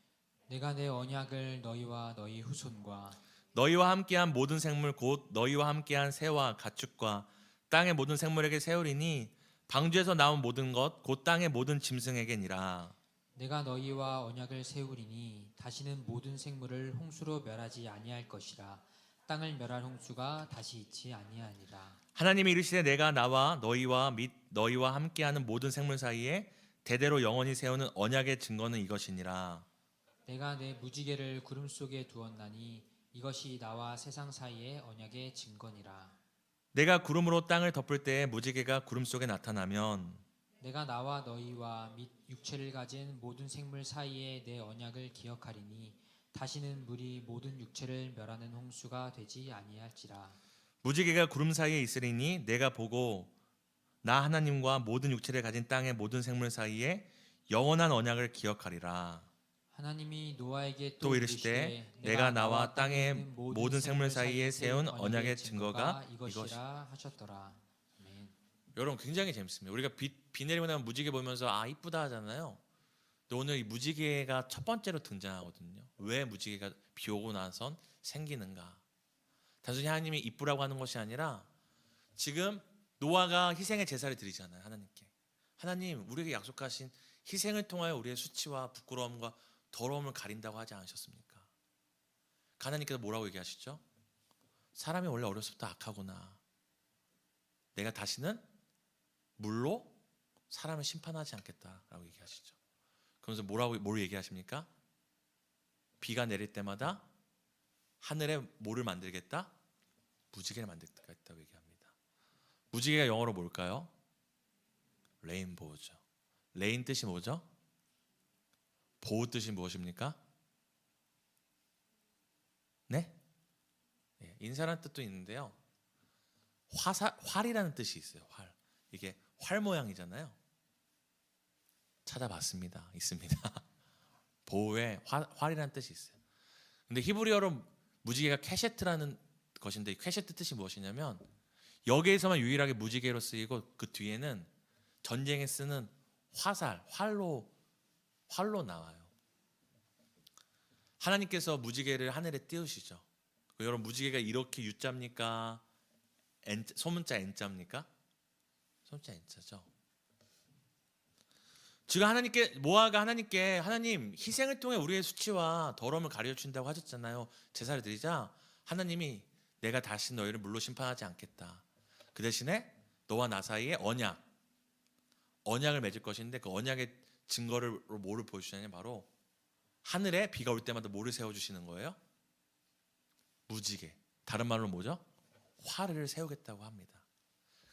내가 내 언약을 너희와 너희 후손과 너희와 함께한 모든 생물 곧 너희와 함께한 새와 가축과 땅의 모든 생물에게 세우리니 방주에서 나온 모든 것 곧 땅의 모든 짐승에게니라. 내가 너희와 언약을 세우리니 다시는 모든 생물을 홍수로 멸하지 아니할 것이라. 땅을 멸할 홍수가 다시 있지 아니하니라. 하나님이 이르시되 내가 나와 너희와 및 너희와 함께하는 모든 생물 사이에 대대로 영원히 세우는 언약의 증거는 이것이니라. 내가 내 무지개를 구름 속에 두었나니 이것이 나와 세상 사이의 언약의 증거니라. 내가 구름으로 땅을 덮을 때에 무지개가 구름 속에 나타나면 내가 나와 너희와 및 육체를 가진 모든 생물 사이에 내 언약을 기억하리니 다시는 물이 모든 육체를 멸하는 홍수가 되지 아니할지라. 무지개가 구름 사이에 있으리니 내가 보고 나 하나님과 모든 육체를 가진 땅의 모든 생물 사이에 영원한 언약을 기억하리라. 하나님이 노아에게 또 이르시되 내가 나와 땅의 모든 생물 사이에 세운 언약의 증거가 이것이라 하셨더라. 아멘. 여러분 굉장히 재밌습니다. 우리가 비 내리고 나면 무지개 보면서 아 이쁘다 하잖아요. 근데 오늘 이 무지개가 첫 번째로 등장하거든요. 왜 무지개가 비 오고 나선 생기는가? 단순히 하나님이 이쁘라고 하는 것이 아니라 지금 노아가 희생의 제사를 드리잖아요. 하나님께. 하나님 우리에게 약속하신 희생을 통하여 우리의 수치와 부끄러움과 더러움을 가린다고 하지 않으셨습니까? 하나님께서 뭐라고 얘기하시죠? 사람이 원래 어렸을 때 악하구나. 내가 다시는 물로 사람을 심판하지 않겠다라고 얘기하시죠. 그러면서 뭘 얘기하십니까? 비가 내릴 때마다 하늘에 뭐를 만들겠다? 무지개를 만들겠다고 얘기합니다. 무지개가 영어로 뭘까요? 레인보우죠. 레인 뜻이 뭐죠? 보우 뜻이 무엇입니까? 네? 인사라는 뜻도 있는데요. 활이라는 뜻이 있어요. 활. 이게 활 모양이잖아요. 찾아봤습니다. 있습니다. 보우에 활이라는 뜻이 있어요. 근데 히브리어로 무지개가 캐셰트라는 것인데 이 캐셰트 뜻이 무엇이냐면 여기에서만 유일하게 무지개로 쓰이고 그 뒤에는 전쟁에 쓰는 활로 나와요. 하나님께서 무지개를 하늘에 띄우시죠. 여러분 무지개가 이렇게 U자입니까? 소문자 N자입니까? 소문자 N자죠. 지금 모아가 하나님께 하나님 희생을 통해 우리의 수치와 더러움을 가려 주신다고 하셨잖아요. 제사를 드리자 하나님이 내가 다시 너희를 물로 심판하지 않겠다. 그 대신에 너와 나 사이에 언약을 맺을 것인데 그 언약의 증거를 뭐를 보여주시냐면 바로 하늘에 비가 올 때마다 뭐를 세워주시는 거예요? 무지개. 다른 말로 뭐죠? 활을 세우겠다고 합니다.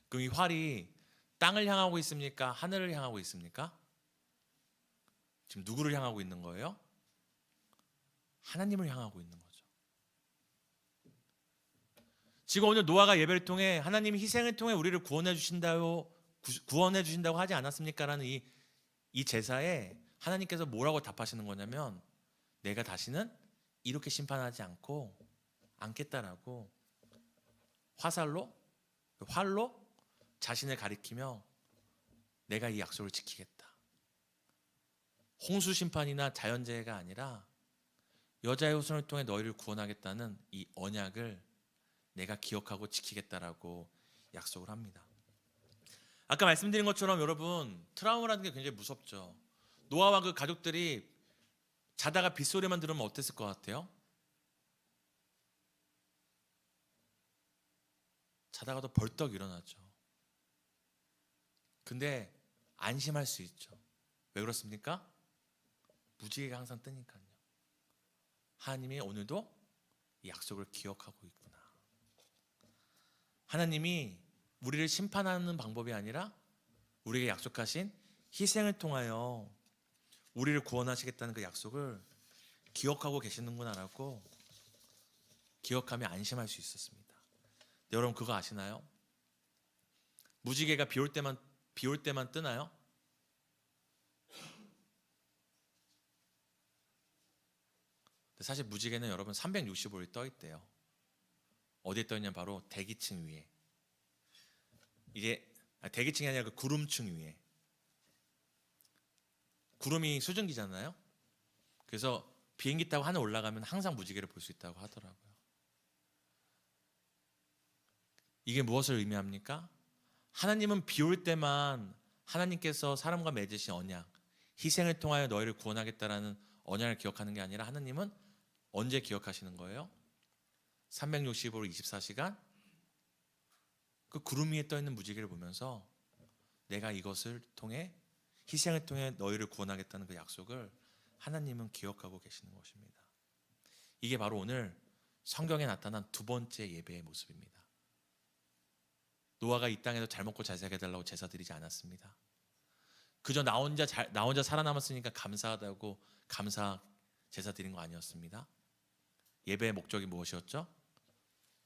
그럼 이 활이 땅을 향하고 있습니까? 하늘을 향하고 있습니까? 지금 누구를 향하고 있는 거예요? 하나님을 향하고 있는 거죠. 지금 오늘 노아가 예배를 통해 하나님이 희생을 통해 우리를 구원해 주신다고 하지 않았습니까? 라는 이 제사에 하나님께서 뭐라고 답하시는 거냐면 내가 다시는 이렇게 심판하지 않겠다라고 활로 자신을 가리키며 내가 이 약속을 지키겠다. 홍수 심판이나 자연재해가 아니라 여자의 후손을 통해 너희를 구원하겠다는 이 언약을 내가 기억하고 지키겠다라고 약속을 합니다. 아까 말씀드린 것처럼 여러분 트라우마라는 게 굉장히 무섭죠. 노아와 그 가족들이 자다가 빗소리만 들으면 어땠을 것 같아요? 자다가도 벌떡 일어나죠. 근데 안심할 수 있죠. 왜 그렇습니까? 무지개가 항상 뜨니까요. 하나님이 오늘도 이 약속을 기억하고 있구나. 하나님이 우리를 심판하는 방법이 아니라 우리에게 약속하신 희생을 통하여 우리를 구원하시겠다는 그 약속을 기억하고 계시는구나라고 기억하며 안심할 수 있었습니다. 여러분 그거 아시나요? 무지개가 비 올 때만 뜨나요? 사실 무지개는 여러분 365일 떠 있대요. 어디에 떠 있냐면 바로 대기층 위에. 이게 대기층이 아니라 그 구름층 위에. 구름이 수증기잖아요. 그래서 비행기 타고 하늘 올라가면 항상 무지개를 볼 수 있다고 하더라고요. 이게 무엇을 의미합니까? 하나님은 비 올 때만 하나님께서 사람과 맺으신 언약, 희생을 통하여 너희를 구원하겠다라는 언약을 기억하는 게 아니라 하나님은 언제 기억하시는 거예요? 365일 24시간 그 구름 위에 떠 있는 무지개를 보면서 내가 이것을 통해 희생을 통해 너희를 구원하겠다는 그 약속을 하나님은 기억하고 계시는 것입니다. 이게 바로 오늘 성경에 나타난 두 번째 예배의 모습입니다. 노아가 이 땅에서 잘 먹고 잘 살게 해달라고 제사 드리지 않았습니다. 그저 나 혼자 살아남았으니까 감사하다고 감사 제사 드린 거 아니었습니다. 예배의 목적이 무엇이었죠?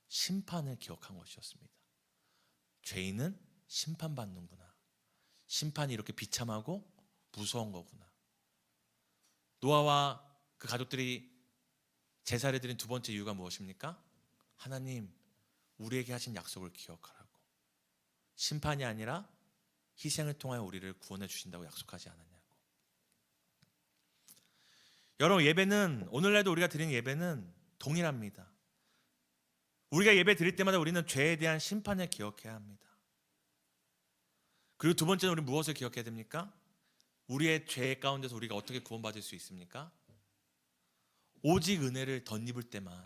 심판을 기억한 것이었습니다. 죄인은 심판받는구나. 심판이 이렇게 비참하고 무서운 거구나. 노아와 그 가족들이 제사를 드린 두 번째 이유가 무엇입니까? 하나님, 우리에게 하신 약속을 기억하라고. 심판이 아니라 희생을 통하여 우리를 구원해 주신다고 약속하지 않았냐고. 여러분, 예배는, 오늘날도 우리가 드리는 예배는 동일합니다. 우리가 예배 드릴 때마다 우리는 죄에 대한 심판을 기억해야 합니다. 그리고 두 번째는 우리 무엇을 기억해야 됩니까? 우리의 죄 가운데서 우리가 어떻게 구원받을 수 있습니까? 오직 은혜를 덧입을 때만,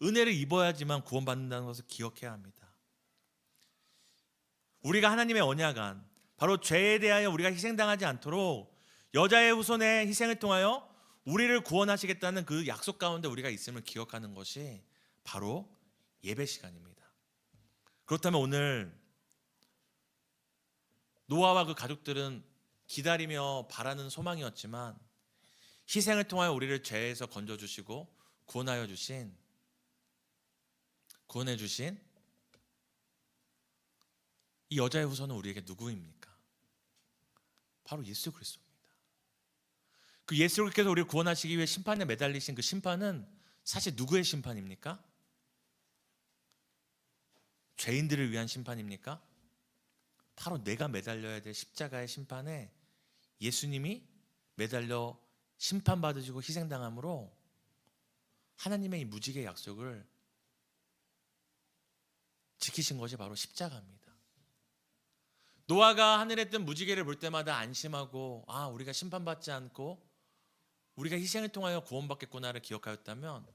은혜를 입어야지만 구원받는다는 것을 기억해야 합니다. 우리가 하나님의 언약안, 바로 죄에 대하여 우리가 희생당하지 않도록 여자의 후손의 희생을 통하여 우리를 구원하시겠다는 그 약속 가운데 우리가 있음을 기억하는 것이 바로 예배 시간입니다. 그렇다면 오늘 노아와 그 가족들은 기다리며 바라는 소망이었지만 희생을 통하여 우리를 죄에서 건져주시고 구원해 주신 이 여자의 후손은 우리에게 누구입니까? 바로 예수 그리스도입니다. 그 예수 그리스도께서 우리를 구원하시기 위해 심판에 매달리신 그 심판은 사실 누구의 심판입니까? 죄인들을 위한 심판입니까? 바로 내가 매달려야 될 십자가의 심판에 예수님이 매달려 심판받으시고 희생당함으로 하나님의 이 무지개의 약속을 지키신 것이 바로 십자가입니다. 노아가 하늘에 뜬 무지개를 볼 때마다 안심하고 우리가 심판받지 않고 우리가 희생을 통하여 구원받겠구나를 기억하였다면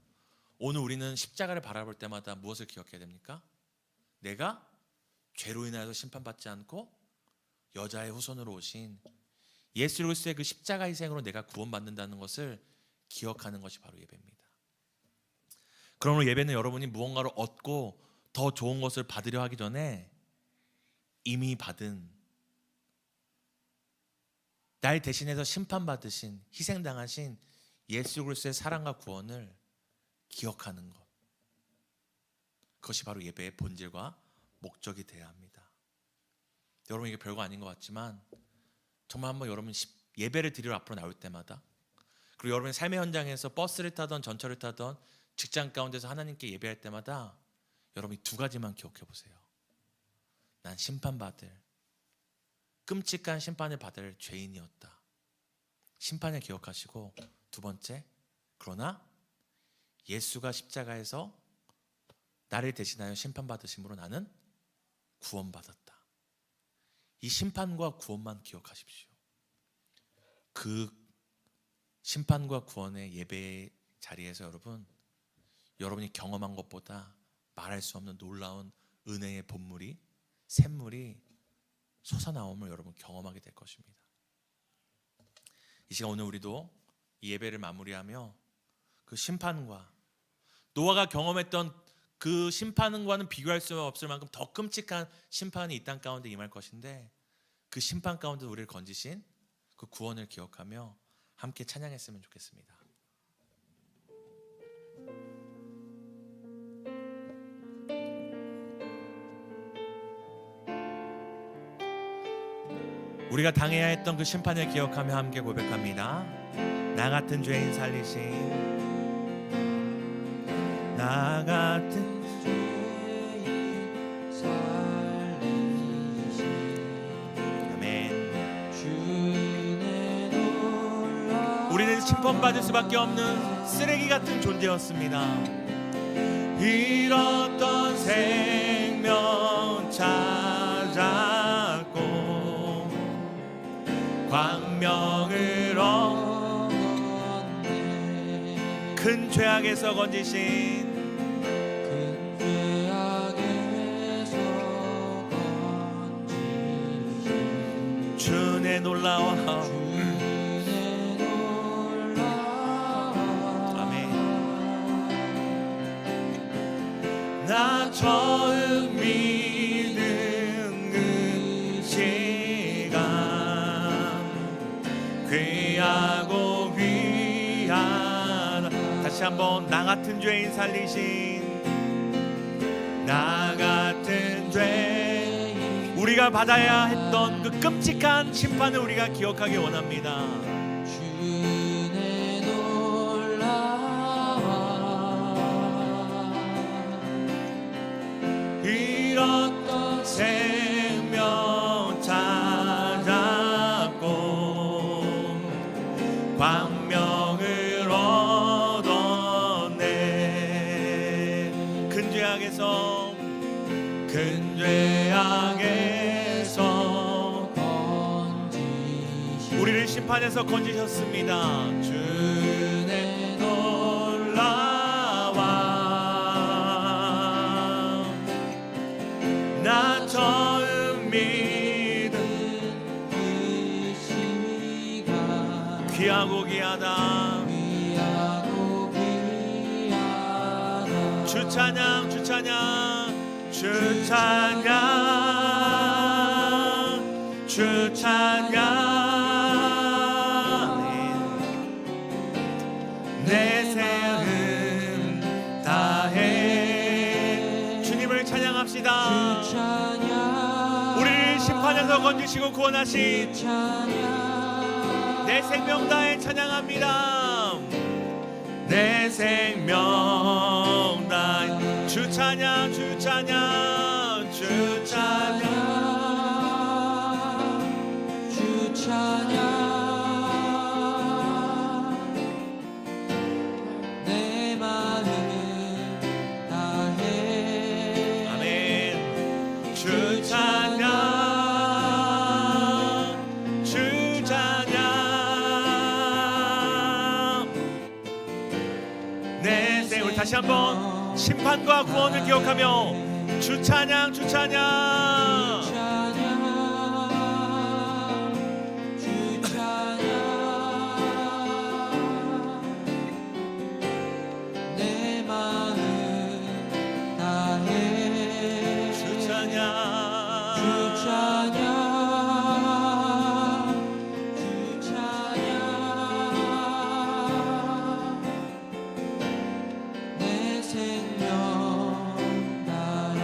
오늘 우리는 십자가를 바라볼 때마다 무엇을 기억해야 됩니까? 내가 죄로 인하여서 심판받지 않고 여자의 후손으로 오신 예수 그리스도의 그 십자가 희생으로 내가 구원받는다는 것을 기억하는 것이 바로 예배입니다. 그러므로 예배는 여러분이 무언가를 얻고 더 좋은 것을 받으려 하기 전에 이미 받은, 날 대신해서 심판받으신, 희생당하신 예수 그리스도의 사랑과 구원을 기억하는 것, 그것이 바로 예배의 본질과 목적이 되어야 합니다. 여러분, 이게 별거 아닌 것 같지만 정말 한번 여러분 예배를 드리러 앞으로 나올 때마다, 그리고 여러분의 삶의 현장에서 버스를 타던 전철을 타던 직장 가운데서 하나님께 예배할 때마다 여러분이 두 가지만 기억해 보세요. 난 심판받을, 끔찍한 심판을 받을 죄인이었다. 심판을 기억하시고, 두 번째, 그러나 예수가 십자가에서 나를 대신하여 심판받으심으로 나는 구원받았다. 이 심판과 구원만 기억하십시오. 그 심판과 구원의 예배의 자리에서 여러분이 경험한 것보다 말할 수 없는 놀라운 은혜의 본물이, 샘물이 솟아나옴을 여러분 경험하게 될 것입니다. 이 시간 오늘 우리도 이 예배를 마무리하며 그 심판과, 노아가 경험했던 그 심판과는 비교할 수 없을 만큼 더 끔찍한 심판이 이 땅 가운데 임할 것인데, 그 심판 가운데 우리를 건지신 그 구원을 기억하며 함께 찬양했으면 좋겠습니다. 우리가 당해야 했던 그 심판을 기억하며 함께 고백합니다. 나 같은 죄인 살리신, 나 같은 죄인 살리신 아멘. 주의 놀라 우리는 심판받을 수밖에 없는 쓰레기 같은 존재였습니다. 잃었던 생명 찾았고 광명을 얻었네. 큰 죄악에서 건지신, 큰 죄악에서 건지신 주의 놀라워 주의 놀라워 아멘. 나 처음 믿은 그 시간 귀하고 귀하다. 다시 한번, 나 같은 죄인 살리신, 나 같은 죄인, 우리가 받아야 했던 그 끔찍한 심판을 우리가 기억하기 원합니다. 주의 놀라워 잃었던 생명 찾았고 광명을 얻었네. 큰 죄악에서 우리를 심판에서 건지셨습니다. 주의 놀라와 나 처음 믿은 그 시간 귀하고 귀하다. 주 찬양 주 찬양 주 찬양 주 찬양 내 생은 다해. 주님을 찬양합시다. 우리를 심판에서 건지시고 구원하신 내 생명 다해 찬양합니다. 내 생명 다해 주 찬양 주 찬양 주 찬양 주 찬양 내 마음 다해. 아멘. 주 찬양 주 찬양 내 생. 우리 다시 한번 심판과 구원을 기억하며 주 찬양 주 찬양 주 찬양 내 마음 다해. 주 찬양 주 찬양 주 찬양 내 생명 다해.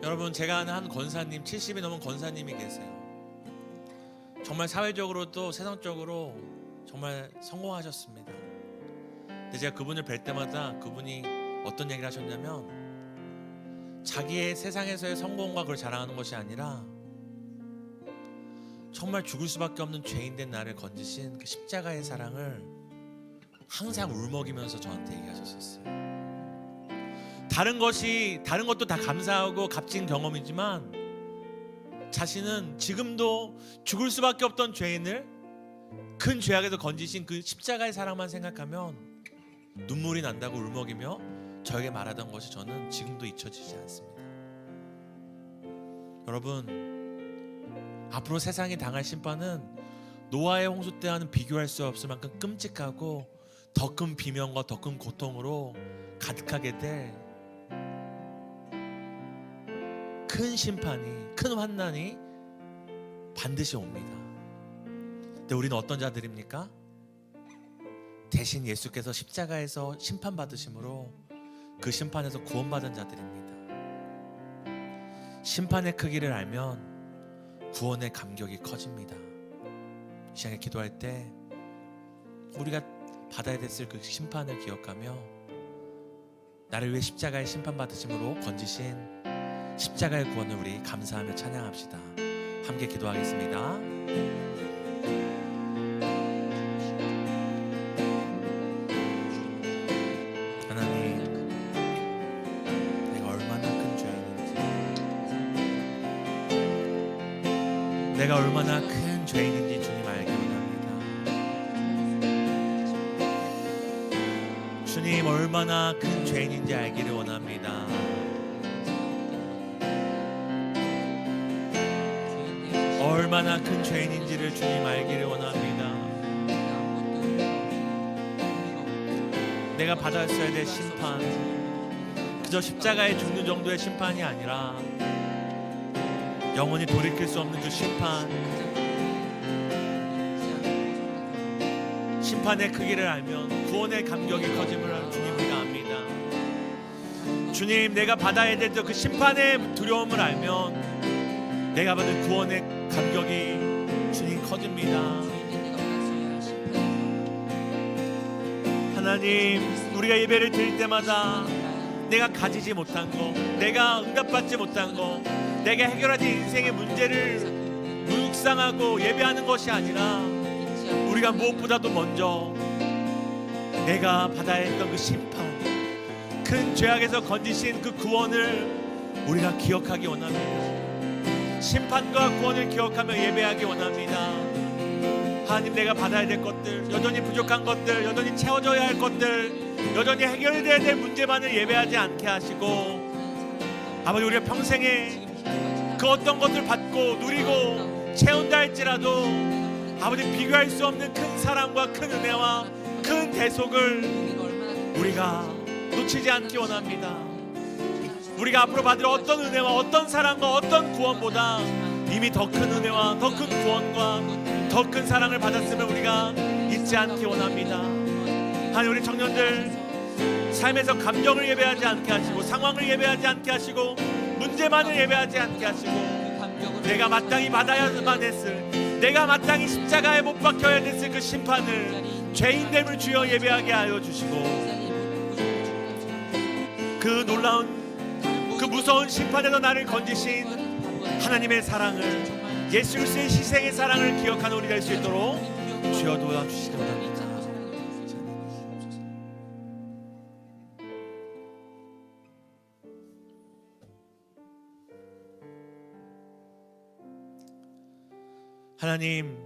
여러분, 제가 아는 한 권사님, 70이 넘은 권사님이 계세요. 정말 사회적으로도 세상적으로 정말 성공하셨습니다. 근데 제가 그분을 뵐 때마다 그분이 어떤 얘기를 하셨냐면, 자기의 세상에서의 성공과 그걸 자랑하는 것이 아니라 정말 죽을 수밖에 없는 죄인된 나를 건지신 그 십자가의 사랑을 항상 울먹이면서 저한테 얘기하셨었어요. 다른 것도 다 감사하고 값진 경험이지만 자신은 지금도 죽을 수밖에 없던 죄인을 큰 죄악에서 건지신 그 십자가의 사랑만 생각하면 눈물이 난다고 울먹이며 저에게 말하던 것이 저는 지금도 잊혀지지 않습니다. 여러분, 앞으로 세상이 당할 심판은 노아의 홍수 때와는 비교할 수 없을 만큼 끔찍하고 더 큰 비명과 더 큰 고통으로 가득하게 될 큰 심판이, 큰 환난이 반드시 옵니다. 근데 우리는 어떤 자들입니까? 대신 예수께서 십자가에서 심판받으심으로 그 심판에서 구원받은 자들입니다. 심판의 크기를 알면 구원의 감격이 커집니다. 이 시간에 기도할 때 우리가 받아야 됐을 그 심판을 기억하며 나를 위해 십자가의 심판받으심으로 건지신 십자가의 구원을 우리 감사하며 찬양합시다. 함께 기도하겠습니다. 하나님, 내가 얼마나 큰 죄인인지, 내가 얼마나 큰 죄인인지 주님 알기 원합니다. 주님, 얼마나 큰 죄인인지 알기를 원합니다. 얼마나 큰 죄인인지를 주님 알기를 원합니다. 내가 받았어야 될 심판, 그저 십자가에 죽는 정도의 심판이 아니라 영원히 돌이킬 수 없는 그 심판, 심판의 크기를 알면 구원의 감격이 커짐을 주님 우리가 압니다. 주님, 내가 받아야 될 그 심판의 두려움을 알면 내가 받은 구원의 감격이 주님 커집니다. 하나님, 우리가 예배를 드릴 때마다 내가 가지지 못한 거, 내가 응답받지 못한 거, 내가 해결하지 인생의 문제를 묵상하고 예배하는 것이 아니라 우리가 무엇보다도 먼저 내가 받아야 했던 그 심판, 큰 죄악에서 건지신 그 구원을 우리가 기억하기 원합니다. 심판과 구원을 기억하며 예배하기 원합니다. 하나님, 내가 받아야 될 것들, 여전히 부족한 것들, 여전히 채워져야 할 것들, 여전히 해결돼야 될 문제만을 예배하지 않게 하시고, 아버지, 우리가 평생에 그 어떤 것을 받고 누리고 채운다 할지라도 아버지, 비교할 수 없는 큰 사랑과 큰 은혜와 큰 대속을 우리가 놓치지 않기 원합니다. 우리가 앞으로 받을 어떤 은혜와 어떤 사랑과 어떤 구원보다 이미 더 큰 은혜와 더 큰 구원과 더 큰 사랑을 받았으면 우리가 잊지 않기 원합니다. 하나님, 우리 청년들 삶에서 감정을 예배하지 않게 하시고, 상황을 예배하지 않게 하시고, 문제만을 예배하지 않게 하시고, 내가 마땅히 받아야만 했을, 내가 마땅히 십자가에 못 박혀야 됐을 그 심판을, 죄인됨을 주여 예배하게 하여 주시고, 그 놀라운 그 무서운 심판에서 나를 건지신 하나님의 사랑을, 예수 그리스도의 희생의 사랑을 기억하는 우리 될 수 있도록 주여 도와주시기 바랍니다. 하나님,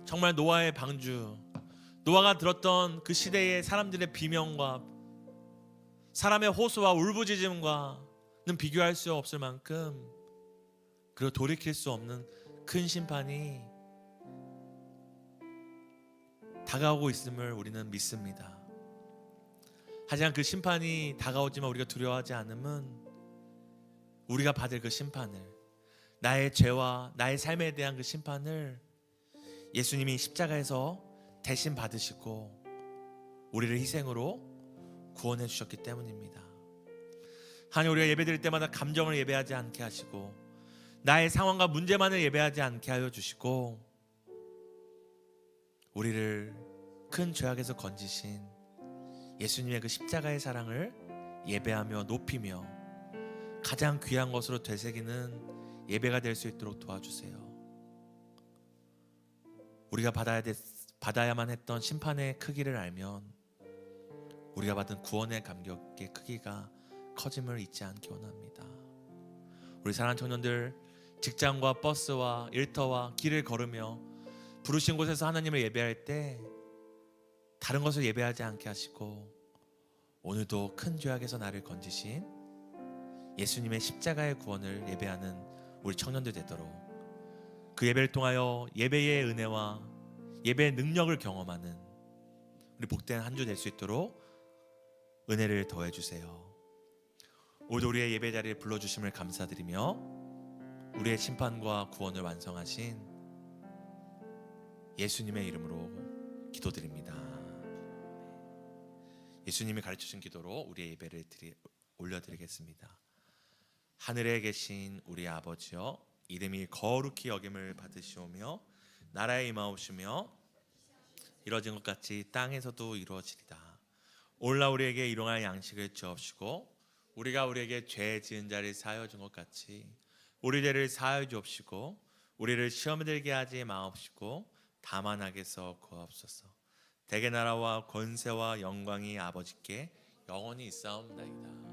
정말 노아의 방주, 노아가 들었던 그 시대의 사람들의 비명과 사람의 호소와 울부짖음과는 비교할 수 없을 만큼, 그리고 돌이킬 수 없는 큰 심판이 다가오고 있음을 우리는 믿습니다. 하지만 그 심판이 다가오지만 우리가 두려워하지 않음은, 우리가 받을 그 심판을, 나의 죄와 나의 삶에 대한 그 심판을 예수님이 십자가에서 대신 받으시고 우리를 희생으로 구원해 주셨기 때문입니다. 하나님, 우리가 예배드릴 때마다 감정을 예배하지 않게 하시고, 나의 상황과 문제만을 예배하지 않게 하여 주시고, 우리를 큰 죄악에서 건지신 예수님의 그 십자가의 사랑을 예배하며 높이며 가장 귀한 것으로 되새기는 예배가 될 수 있도록 도와주세요. 우리가 받아야만 했던 심판의 크기를 알면 우리가 받은 구원의 감격의 크기가 커짐을 잊지 않기 원합니다. 우리 사랑하는 청년들, 직장과 버스와 일터와 길을 걸으며 부르신 곳에서 하나님을 예배할 때 다른 것을 예배하지 않게 하시고, 오늘도 큰 죄악에서 나를 건지신 예수님의 십자가의 구원을 예배하는 우리 청년들 되도록, 그 예배를 통하여 예배의 은혜와 예배의 능력을 경험하는 우리 복된 한 주 될 수 있도록 은혜를 더해 주세요. 오늘도 우리의 예배 자리에 불러주심을 감사드리며 우리의 심판과 구원을 완성하신 예수님의 이름으로 기도드립니다. 예수님이 가르쳐준 기도로 우리의 예배를 올려드리겠습니다. 하늘에 계신 우리 아버지여, 이름이 거룩히 여김을 받으시오며 나라에 임하옵시며 이루어진 것 같이 땅에서도 이루어지리다. 오늘날 우리에게 일용할 양식을 주옵시고, 우리가 우리에게 죄 지은 자를 사하여 준 것 같이 우리 죄를 사하여 주옵시고, 우리를 시험에 들게 하지 마옵시고 다만 악에서 구하옵소서. 대개 나라와 권세와 영광이 아버지께 영원히 있사옵나이다.